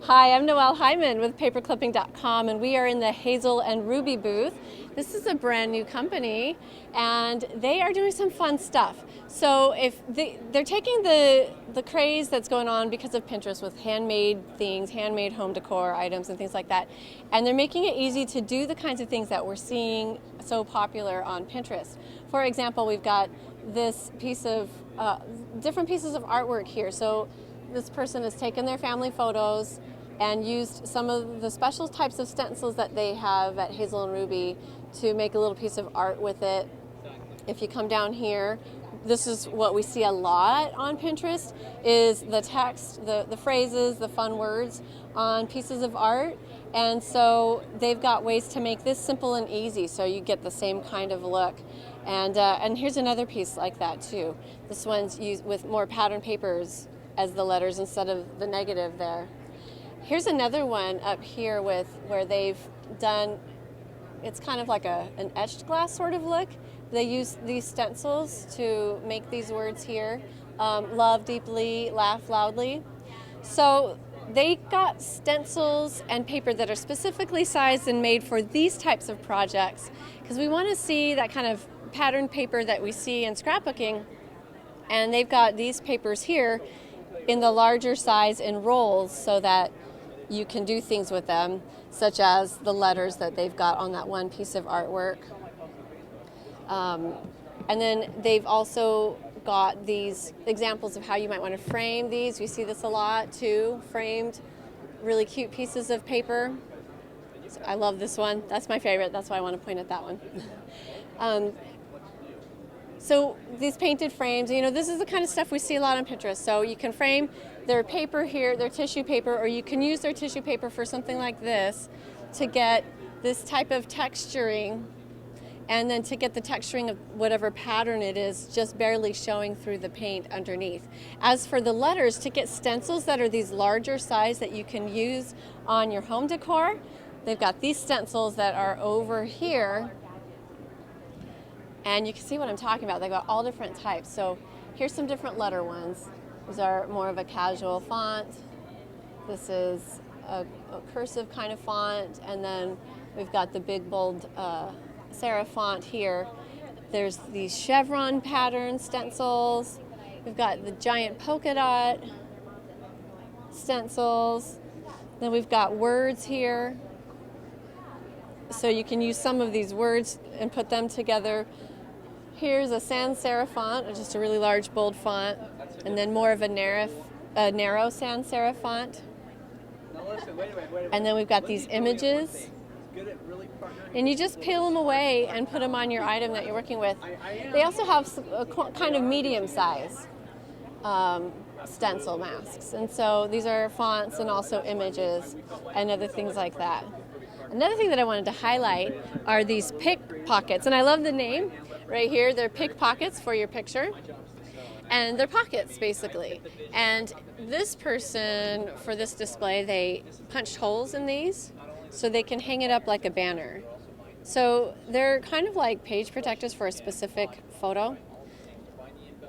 Hi, I'm Noelle Hyman with paperclipping.com, and we are in the Hazel and Ruby booth. This is a brand new company, and they are doing some fun stuff. So if they're taking the craze that's going on because of Pinterest with handmade things, handmade home decor items and things like that, and they're making it easy to do the kinds of things that we're seeing so popular on Pinterest. For example, we've got this piece of different pieces of artwork here. So this person has taken their family photos and used some of the special types of stencils that they have at Hazel and Ruby to make a little piece of art with it. If you come down here, this is what we see a lot on Pinterest, is the text, the phrases, the fun words on pieces of art. And so they've got ways to make this simple and easy so you get the same kind of look. And here's another piece like that too. This one's used with more pattern papers as the letters instead of the negative there. Here's another one up here with where they've done, it's kind of like an etched glass sort of look. They use these stencils to make these words here. Love deeply, laugh loudly. So they got stencils and paper that are specifically sized and made for these types of projects because we want to see that kind of pattern paper that we see in scrapbooking. And they've got these papers here in the larger size in rolls so that you can do things with them, such as the letters that they've got on that one piece of artwork. And then they've also got these examples of how you might want to frame these. We see this a lot too, framed, really cute pieces of paper. So I love this one. That's my favorite. That's why I want to point at that one. So these painted frames, this is the kind of stuff we see a lot on Pinterest. So you can frame their paper here, their tissue paper, or you can use their tissue paper for something like this to get this type of texturing, and then to get the texturing of whatever pattern it is just barely showing through the paint underneath. As for the letters, to get stencils that are these larger size that you can use on your home decor, they've got these stencils that are over here. And you can see what I'm talking about. They've got all different types. So here's some different letter ones. These are more of a casual font. This is a cursive kind of font. And then we've got the big, bold serif font here. There's these chevron pattern stencils. We've got the giant polka dot stencils. Then we've got words here. So you can use some of these words and put them together. Here's a sans serif font, just a really large, bold font, and then more of a narrow sans serif font. And then we've got these images. And you just peel them away and put them on your item that you're working with. They also have a kind of medium size stencil masks. And so these are fonts and also images and other things like that. Another thing that I wanted to highlight are these pick pockets, and I love the name right here. They're pick pockets for your picture, and they're pockets basically. And this person, for this display, they punched holes in these so they can hang it up like a banner. So they're kind of like page protectors for a specific photo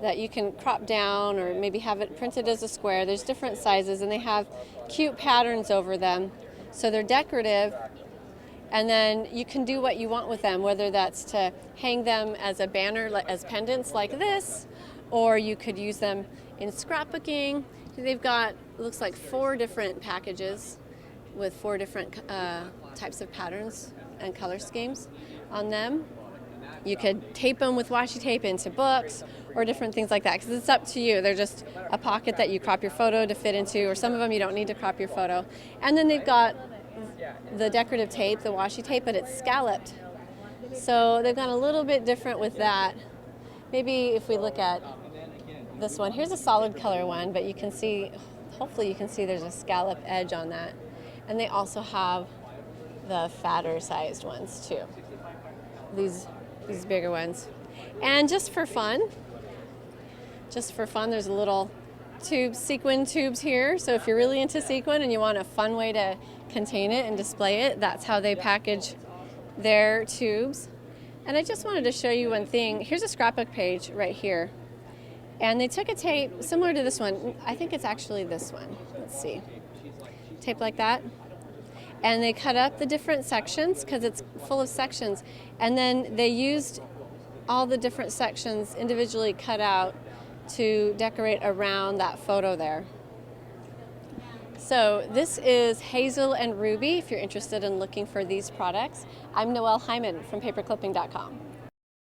that you can crop down or maybe have it printed as a square. There's different sizes, and they have cute patterns over them. So they're decorative. And then you can do what you want with them, whether that's to hang them as a banner, as pendants like this, or you could use them in scrapbooking. They've got, it looks like 4 different packages with 4 different types of patterns and color schemes on them. You could tape them with washi tape into books or different things like that, because it's up to you. They're just a pocket that you crop your photo to fit into, or some of them you don't need to crop your photo. And then they've got the decorative tape, the washi tape, but it's scalloped. So they've gone a little bit different with that. Maybe if we look at this one, here's a solid color one, but you can see, hopefully you can see there's a scallop edge on that. And they also have the fatter sized ones too. These bigger ones. And just for fun, there's a little sequin tubes here. So if you're really into sequin and you want a fun way to contain it and display it, that's how they package their tubes. And I just wanted to show you one thing. Here's a scrapbook page right here. And they took a tape similar to this one. I think it's actually this one. Let's see. tape like that. And they cut up the different sections because it's full of sections. And then they used all the different sections individually cut out to decorate around that photo there. So this is Hazel and Ruby if you're interested in looking for these products. I'm Noelle Hyman from paperclipping.com.